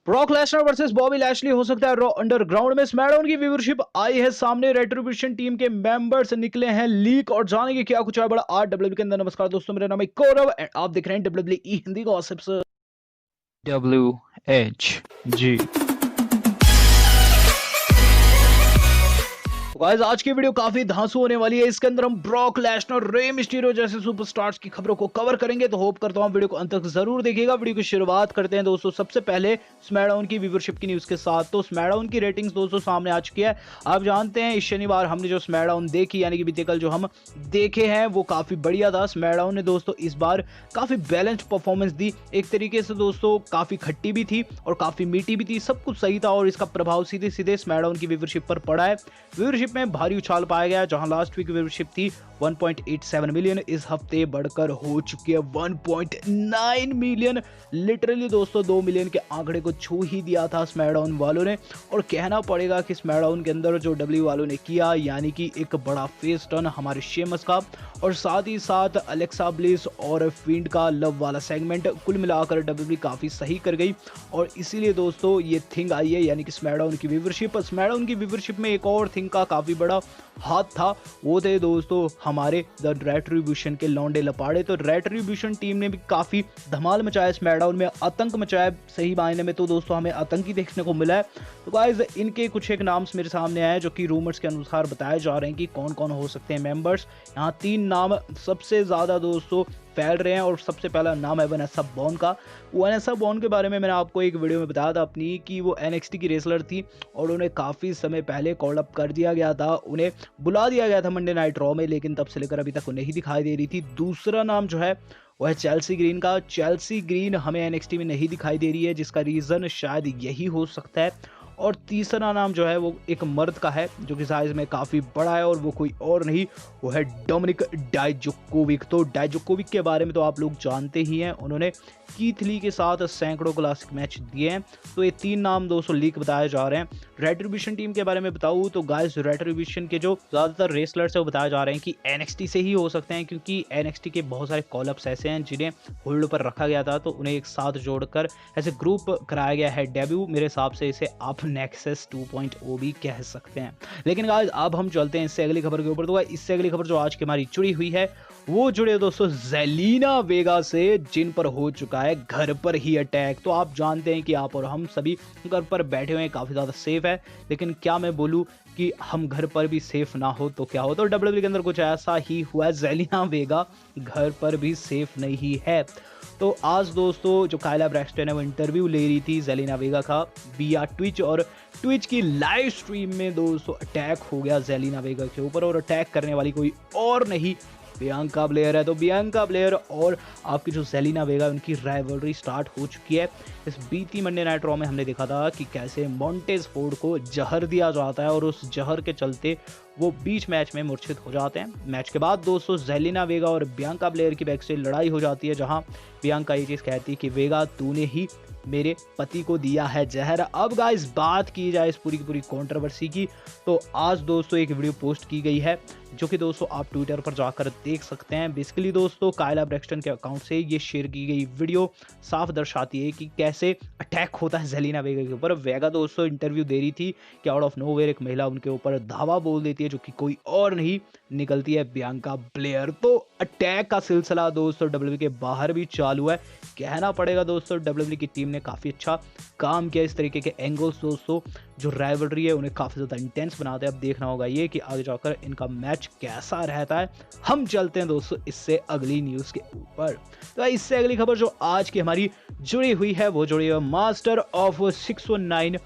Brock Lesnar versus Bobby Lashley हो सकता है रॉ अंडरग्राउंड में। स्मैकडाउन की व्यूअरशिप आई है सामने। रेट्रिब्यूशन टीम के मेंबर्स निकले हैं लीक और जानेंगे क्या कुछ है बड़ा आज डब्ल्यूडब्ल्यूई के अंदर। नमस्कार दोस्तों, मेरा नाम है गौरव एंड आप देख रहे हैं WWE Hindi gossips. WHG। Guys आज की वीडियो काफी धांसू होने वाली है। इसके अंदर हम ब्रॉक लेसनर, रे मिस्टीरियो जैसे सुपरस्टार्स की खबरों को कवर करेंगे, तो होप करता हूं वीडियो को अंत तक जरूर देखिएगा। वीडियो की शुरुआत करते हैं दोस्तों सबसे पहले स्मैकडाउन की व्यूअरशिप की न्यूज के साथ। तो स्मैकडाउन की रेटिंग्स दोस्तों सामने आ चुकी है। आप जानते हैं इस शनिवार हमने जो स्मैकडाउन देखी, यानी कि बीते कल जो हम देखे हैं वो काफी बढ़िया था। स्मैकडाउन ने दोस्तों इस बार काफी बैलेंस्ड परफॉर्मेंस दी। एक तरीके से दोस्तों काफी खट्टी भी थी और काफी मीठी भी थी, सब कुछ सही था और इसका प्रभाव सीधे सीधे स्मैकडाउन की व्यूअरशिप पर पड़ा है। व्यूअरशिप में भारी उछाल पाया गया। जहां लास्ट वीक व्यूअरशिप थी 1.87 मिलियन, इस हफ्ते बढ़कर हो चुकी है 1.9 मिलियन। लिटरली दोस्तों 2 मिलियन के आंकड़े को छू ही दिया था स्मैकडाउन वालों ने। और कहना पड़ेगा कि स्मैकडाउन के अंदर जो डब्ल्यू वालों ने किया, यानी कि एक बड़ा फेस टर्न हमारे शेमस का और साथ ही साथ अलेक्सा ब्लिस और फिंड का लव वाला सेगमेंट, कुल मिलाकर डब्ल्यूडब्ल्यूई काफी सही कर गई। और इसीलिए दोस्तों ये थिंग आई है, यानी कि स्मैकडाउन की व्यूअरशिप। स्मैकडाउन की व्यूअरशिप में एक और थिंग का काफी बड़ा हाथ था, वो थे दोस्तों हमारे द रेट्रिब्यूशन के लौंडे लपाड़े। तो रेट्रिब्यूशन टीम ने भी काफी धमाल मचाया स्मैकडाउन में, आतंक मचाया सही मायने में। तो दोस्तों हमें आतंकी देखने को मिला है। तो गाइस इनके कुछ एक नाम्स मेरे सामने आए जो कि रूमर्स के अनुसार बताए जा रहे हैं कि कौन कौन हो सकते हैं मेंबर्स। यहाँ 3 नाम सबसे ज्यादा दोस्तों फैल रहे हैं और सबसे पहला नाम है वैनेसा बॉर्न का। वैनेसा बॉर्न के बारे में मैंने आपको एक वीडियो में बताया था अपनी कि वो NXT की रेसलर थी और उन्हें काफ़ी समय पहले कॉल अप कर दिया गया था, उन्हें बुला दिया गया था मंडे नाइट रॉ में, लेकिन तब से लेकर अभी तक वो नहीं दिखाई दे रही थी। दूसरा नाम जो है वो है चेल्सी ग्रीन का। चेल्सी ग्रीन हमें NXT में नहीं दिखाई दे रही है, जिसका रीज़न शायद यही हो सकता है। और तीसरा नाम जो है वो एक मर्द का है जो कि साइज में काफ़ी बड़ा है और वो कोई और नहीं, वो है डोमिनिक डाइजोकोविक। तो डाइजोकोविक के बारे में तो आप लोग जानते ही हैं, उन्होंने कीथ ली के साथ सैकड़ों क्लासिक मैच दिए हैं। तो ये 3 नाम दोस्तों लीक बताए जा रहे हैं। रेट्रिब्यूशन टीम के बारे में बताऊँ तो गाइस रेट्रिब्यूशन के जो ज़्यादातर रेसलर्स है वो बताए जा रहे हैं कि NXT से ही हो सकते हैं, क्योंकि NXT के बहुत सारे कॉलअप्स ऐसे हैं जिन्हें होल्ड पर रखा गया था, तो उन्हें एक साथ जोड़कर ऐसे ग्रुप कराया गया है डेब्यू। मेरे हिसाब से इसे आप नेक्सस 2.0 भी कह सकते हैं। लेकिन गाइस अब हम चलते हैं इससे अगली खबर के ऊपर। तो इससे अगली खबर जो आज की हमारी जुड़ी हुई है वो जुड़े दोस्तों जेलिना वेगा से, जिन पर हो चुका है घर पर ही अटैक। तो आप जानते हैं कि आप और हम सभी घर पर बैठे हुए हैं, काफ़ी ज़्यादा सेफ है, लेकिन क्या मैं बोलूँ कि हम घर पर भी सेफ ना हो तो क्या हो। तो डब्ल्यूडब्ल्यूई के अंदर कुछ ऐसा ही हुआ है, जेलिना वेगा घर पर भी सेफ नहीं है। तो आज दोस्तों जो काइला ब्रैक्सटन है वो इंटरव्यू ले रही थी जेलिना वेगा का विया ट्विच, और ट्विच की लाइव स्ट्रीम में दोस्तों अटैक हो गया जेलिना वेगा के ऊपर। और अटैक करने वाली कोई और नहीं बियांका ब्लेयर है। तो बियांका ब्लेयर और आपकी जो जेलिना वेगा उनकी राइवलरी स्टार्ट हो चुकी है। इस बीती मंडे नाइट रॉ में हमने देखा था कि कैसे मॉन्टेज फोर्ड को जहर दिया जाता है और उस जहर के चलते वो बीच मैच में मूर्छित हो जाते हैं। मैच के बाद दोस्तों जेलिना वेगा और बियांका ब्लेयर की बैक से लड़ाई हो जाती है, जहां बियांका ये चीज़ कहती है कि वेगा तूने ही मेरे पति को दिया है जहर। अब गाइस बात की जाए इस पूरी की पूरी कंट्रोवर्सी की, तो आज दोस्तों एक वीडियो पोस्ट की गई है जो कि दोस्तों आप ट्विटर पर जाकर देख सकते हैं। बेसिकली दोस्तों काइला ब्रैक्सटन के अकाउंट से ये शेयर की गई वीडियो साफ दर्शाती है कि कैसे अटैक होता है जेलिना वेगा के ऊपर। वेगा दोस्तों इंटरव्यू दे रही थी कि आउट ऑफ नोवेयर एक महिला उनके ऊपर धावा बोल देती है, जो कि कोई और नहीं निकलती है बियांका ब्लेयर। तो अटैक का सिलसिला दोस्तों डब्ल्यूडब्ल्यूई के बाहर भी चालू है। कहना पड़ेगा दोस्तों डब्ल्यूडब्ल्यूई की टीम ने काफ़ी अच्छा काम किया। इस तरीके के एंगल्स दोस्तों जो राइवलरी है उन्हें काफ़ी ज़्यादा इंटेंस बनाते हैं। अब देखना होगा ये कि आगे जाकर इनका मैच कैसा रहता है। हम चलते हैं दोस्तों इससे अगली न्यूज़ के ऊपर। तो इससे अगली खबर जो आज की हमारी जुड़ी हुई है वो जुड़ी है मास्टर ऑफ 619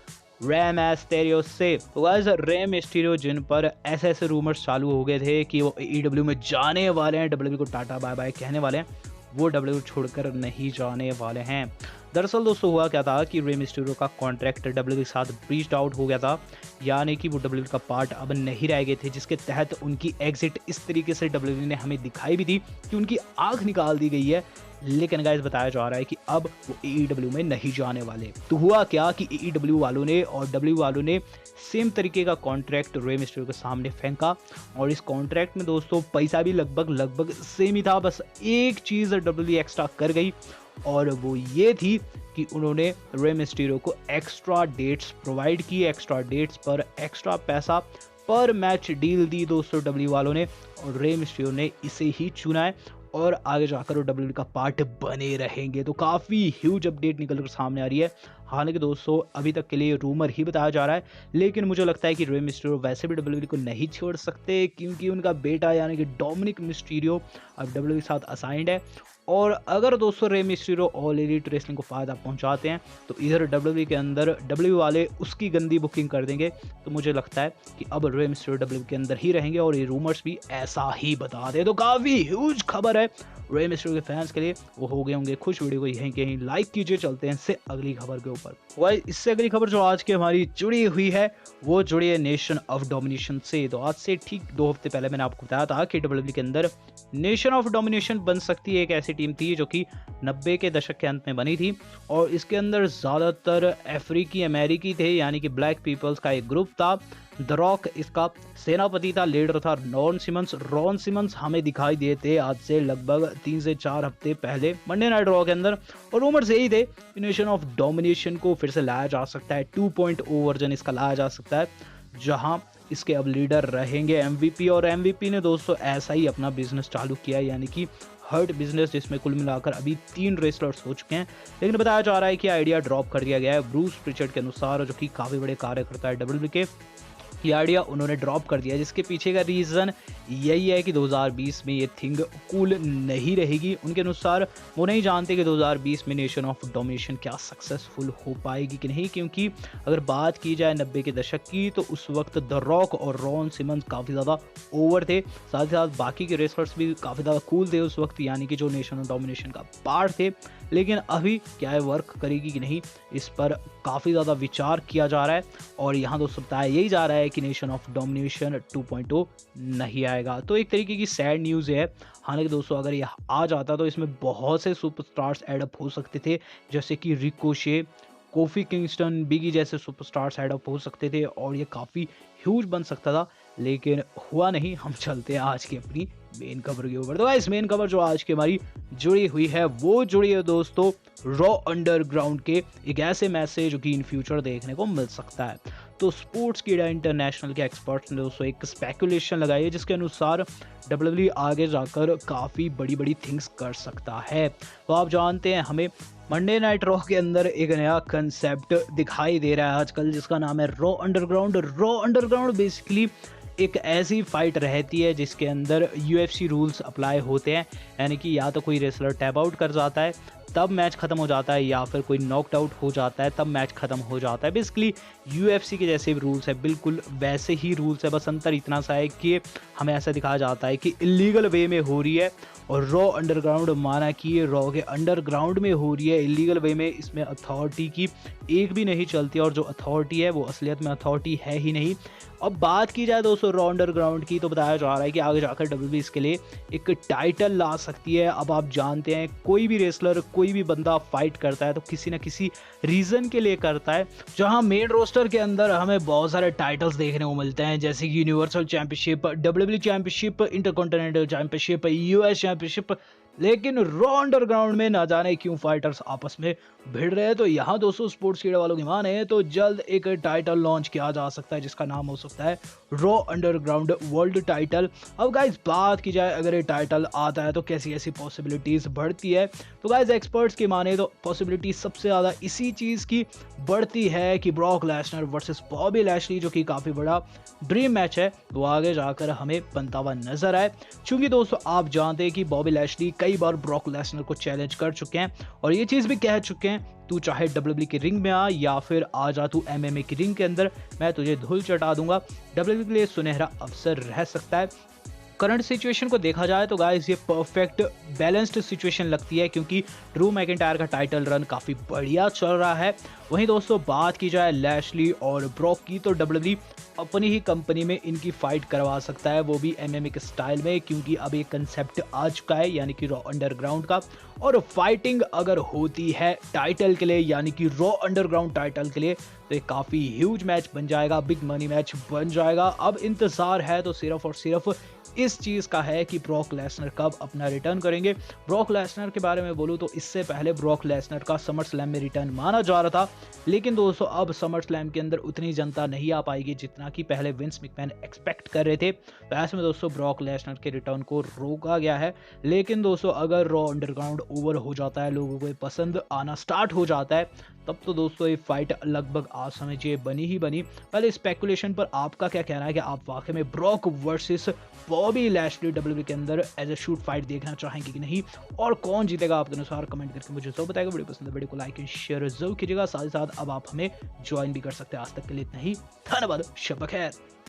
रे मिस्टीरियो से। तो गाइस रे मिस्टीरियो जिन पर ऐसे रूमर्स चालू हो गए थे कि वो AEW में जाने वाले हैं, डब्ल्यूडब्ल्यूई को टाटा बाय बाय कहने वाले हैं, वो डब्ल्यूडब्ल्यूई छोड़कर नहीं जाने वाले हैं। दरअसल दोस्तों हुआ क्या था कि रे मिस्टीरियो का कॉन्ट्रैक्ट डब्ल्यूडब्ल्यूई के साथ ब्रीच्ड आउट हो गया था, यानी कि वो डब्ल्यूडब्ल्यूई का पार्ट अब नहीं रह गए थे, जिसके तहत उनकी एग्जिट इस तरीके से डब्ल्यूडब्ल्यूई ने हमें दिखाई भी थी कि उनकी आंख निकाल दी गई है। लेकिन गाइस बताया जा रहा है कि अब वो AEW में नहीं जाने वाले। तो हुआ क्या कि AEW वालों ने और डब्ल्यू वालों ने सेम तरीके का कॉन्ट्रैक्ट रे मिस्टीरियो के सामने फेंका, और इस कॉन्ट्रैक्ट में दोस्तों पैसा भी लगभग सेम ही था। बस एक चीज़ डब्ल्यूडब्ल्यूई एक्स्ट्रा कर गई और वो ये थी कि उन्होंने रे मिस्टीरियो को एक्स्ट्रा डेट्स प्रोवाइड की, एक्स्ट्रा डेट्स पर एक्स्ट्रा पैसा पर मैच डील दी दोस्तों डब्ल्यू वालों ने, और रे मिस्टीरियो ने इसे ही चुना है और आगे जाकर वो डब्ल्यू का पार्ट बने रहेंगे। तो काफ़ी ह्यूज अपडेट निकल कर सामने आ रही है। हालांकि दोस्तों अभी तक के लिए रूमर ही बताया जा रहा है, लेकिन मुझे लगता है कि रे मिस्टीरियो वैसे भी डब्ल्यू को नहीं छोड़ सकते, क्योंकि उनका बेटा यानी कि डोमिनिक मिस्टीरियो अब डब्ल्यू के साथ असाइंड है। और अगर दोस्तों Rey Mysterio all elite wrestling को फ़ायदा पहुंचाते हैं तो इधर डब्ल्यू के अंदर डब्ल्यू वाले उसकी गंदी बुकिंग कर देंगे। तो मुझे लगता है कि अब रे मिस्टीरियो डब्ल्यू के अंदर ही रहेंगे और ये रूमर्स भी ऐसा ही बता दे। तो काफ़ी ह्यूज खबर है रे मिस्टीरियो के फैंस के लिए, वो हो गए होंगे खुश। वीडियो को यहीं कहीं लाइक कीजिए। चलते हैं इससे अगली खबर के ऊपर। वही इससे अगली खबर जो आज की हमारी जुड़ी हुई है वो जुड़ी है नेशन ऑफ डोमिनेशन से। तो आज से ठीक 2 हफ्ते पहले मैंने आपको बताया था कि डब्ल्यूडब्ल्यू के अंदर नेशन ऑफ डोमिनेशन बन सकती है। एक ऐसी टीम थी जो कि 90 के दशक के अंत में बनी थी और इसके अंदर ज़्यादातर अफ्रीकी अमेरिकी थे, यानी कि ब्लैक पीपल्स का एक ग्रुप था। द रॉक इसका सेनापति था, लीडर था रॉन सिमंस हमें दिखाई देते आज से लगभग 3 से 4 हफ्ते पहले मंडे नाइट रॉ के अंदर। और रूमर्स यही थे कि नेशन ऑफ डोमिनेशन को फिर से लाया जा सकता है, 2.0 वर्जन इसका लाया जा सकता है, जहां इसके अब लीडर रहेंगे एमवीपी। और एमवीपी ने दोस्तों ऐसा ही अपना बिजनेस चालू किया, यानी कि हर्ट बिजनेस, जिसमें कुल मिलाकर अभी 3 रेसलर्स हो चुके हैं। लेकिन बताया जा रहा है कि आइडिया ड्रॉप कर दिया गया है ब्रूस प्रिचर्ड के अनुसार, जो कि काफ़ी बड़े कार्यकर्ता है डब्ल्यूडब्ल्यू के। ये आइडिया उन्होंने ड्रॉप कर दिया, जिसके पीछे का रीज़न यही है कि 2020 में ये थिंग कूल नहीं रहेगी। उनके अनुसार वो नहीं जानते कि 2020 में नेशन ऑफ डोमिनेशन क्या सक्सेसफुल हो पाएगी कि नहीं, क्योंकि अगर बात की जाए 90 के दशक की तो उस वक्त द रॉक और रॉन सिमंस काफ़ी ज़्यादा ओवर थे, साथ ही साथ बाकी के रेसलर्स भी काफ़ी ज़्यादा कूल थे उस वक्त, यानी कि जो नेशन ऑफ डोमिनेशन का पार्ट थे। लेकिन अभी क्या है वर्क करेगी कि नहीं, इस पर काफ़ी ज़्यादा विचार किया जा रहा है। और यहाँ दोस्तों बताया यही जा रहा है कि नेशन ऑफ डोमिनेशन 2.0 नहीं आएगा। तो एक तरीके की सैड न्यूज़ है। हालांकि दोस्तों अगर यह आ जाता तो इसमें बहुत से सुपरस्टार्स एडअप हो सकते थे, जैसे कि रिकोशे, कोफी किंगस्टन, बिगी जैसे सुपरस्टार्स एडअप हो सकते थे और ये काफ़ी ह्यूज बन सकता था, लेकिन हुआ नहीं। हम चलते हैं आज की अपनी मेन खबर के ऊपर। तो गाइस मेन खबर जो आज की हमारी जुड़ी हुई है वो जुड़ी है दोस्तों रॉ अंडरग्राउंड के एक ऐसे मैच से जो कि इन फ्यूचर देखने को मिल सकता है। तो स्पोर्ट्स कीड़ा इंटरनेशनल के एक्सपर्ट्स ने दोस्तों एक स्पेकुलेशन लगाई है, जिसके अनुसार डब्ल्यूडब्ल्यू आगे जाकर काफ़ी बड़ी बड़ी थिंग्स कर सकता है। तो आप जानते हैं हमें मंडे नाइट रॉ के अंदर एक नया कंसेप्ट दिखाई दे रहा है आजकल, जिसका नाम है raw underground. Raw underground basically एक ऐसी फाइट रहती है जिसके अंदर यूएफसी रूल्स अप्लाई होते हैं, यानी कि या तो कोई रेसलर टैप आउट कर जाता है तब मैच खत्म हो जाता है, या फिर कोई नॉकड आउट हो जाता है तब मैच खत्म हो जाता है। बेसिकली यूएफसी के जैसे रूल्स है, बिल्कुल वैसे ही रूल्स है, बस अंतर इतना सा है कि हमें ऐसा दिखाया जाता है कि इलीगल वे में हो रही है और रॉ अंडरग्राउंड माना कि ये रॉ के अंडरग्राउंड में हो रही है इलीगल वे में। इसमें अथॉरिटी की एक भी नहीं चलती और जो अथॉरिटी है वो असलियत में अथॉरिटी है ही नहीं। अब बात की जाए दोस्तों रॉ अंडरग्राउंड की, तो बताया जा रहा है कि आगे जाकर डब्ल्यूडब्ल्यू इसके लिए एक टाइटल ला सकती है। अब आप जानते हैं कोई भी रेसलर, कोई भी बंदा फाइट करता है तो किसी ना किसी रीज़न के लिए करता है। जहां मेन रोस्टर के अंदर हमें बहुत सारे टाइटल्स देखने को मिलते हैं, जैसे कि universal championship, WWE championship, intercontinental championship, US championship. लेकिन रॉ अंडरग्राउंड में ना जाने क्यों फाइटर्स आपस में भिड़ रहे हैं। तो यहाँ दोस्तों स्पोर्ट्स कीड़ा वालों की माने तो जल्द एक टाइटल लॉन्च किया जा सकता है, जिसका नाम हो सकता है रॉ अंडरग्राउंड वर्ल्ड टाइटल। अब गाइस बात की जाए अगर ये टाइटल आता है तो कैसी कैसी पॉसिबिलिटीज बढ़ती है, तो गाइस एक्सपर्ट्स की माने तो पॉसिबिलिटी सबसे ज़्यादा इसी चीज़ की बढ़ती है कि Brock Lesnar versus Bobby Lashley, जो कि काफ़ी बड़ा ड्रीम मैच है, वो आगे जाकर हमें बनता हुआ नजर आए। क्योंकि दोस्तों आप जानते हैं कि बॉबी लैशली कई बार ब्रॉक लेसनर को चैलेंज कर चुके हैं और ये चीज़ भी कह चुके हैं तू चाहे डब्ल्यूडब्ल्यू की रिंग में आ या फिर आ जा तू एमएमए की रिंग के अंदर, मैं तुझे धूल चटा दूंगा। डब्ल्यूडब्ल्यू के लिए सुनहरा अवसर रह सकता है। करंट सिचुएशन को देखा जाए तो गाइस ये परफेक्ट बैलेंस्ड सिचुएशन लगती है, क्योंकि ड्रू मैकिंटायर का टाइटल रन काफ़ी बढ़िया चल रहा है। वहीं दोस्तों बात की जाए लैशली और ब्रॉक की, तो डब्ल्यूडब्ल्यू अपनी ही कंपनी में इनकी फाइट करवा सकता है, वो भी एमएमए के स्टाइल में, क्योंकि अब एक कंसेप्ट आ चुका है यानी कि रॉ अंडरग्राउंड का। और फाइटिंग अगर होती है टाइटल के लिए यानी कि रॉ अंडरग्राउंड टाइटल के लिए, तो एक काफ़ी ह्यूज मैच बन जाएगा, बिग मनी मैच बन जाएगा। अब इंतज़ार है तो सिर्फ और सिर्फ इस चीज़ का है कि ब्रॉक लेसनर कब अपना रिटर्न करेंगे। ब्रॉक लेसनर के बारे में बोलूँ तो इससे पहले ब्रॉक लेसनर का समर स्लैम में रिटर्न माना जा रहा था, लेकिन दोस्तों अब समर स्लैम के अंदर उतनी जनता नहीं आ पाएगी जितना कि पहले विंस मैकमैन एक्सपेक्ट कर रहे थे। तो ऐसे में दोस्तों ब्रॉक लेसनर के रिटर्न को रोका गया है। लेकिन दोस्तों अगर रॉ अंडरग्राउंड ओवर हो जाता है, लोगों को पसंद आना स्टार्ट हो जाता है, तब तो दोस्तों ये फाइट लगभग आप समझिए बनी ही बनी। पहले स्पेकुलेशन पर आपका क्या कहना है कि आप वाकई में Brock versus Bobby Lashley WWE के अंदर एज ए शूट फाइट देखना चाहेंगे कि नहीं, और कौन जीतेगा आपके अनुसार कमेंट करके मुझे जरूर बताएगा। वीडियो पसंद है वीडियो को लाइक एंड शेयर जरूर कीजिएगा। साथ ही साथ अब आप हमें ज्वाइन भी कर सकते हैं। आज तक के लिए इतना ही, धन्यवाद, शब बखैर।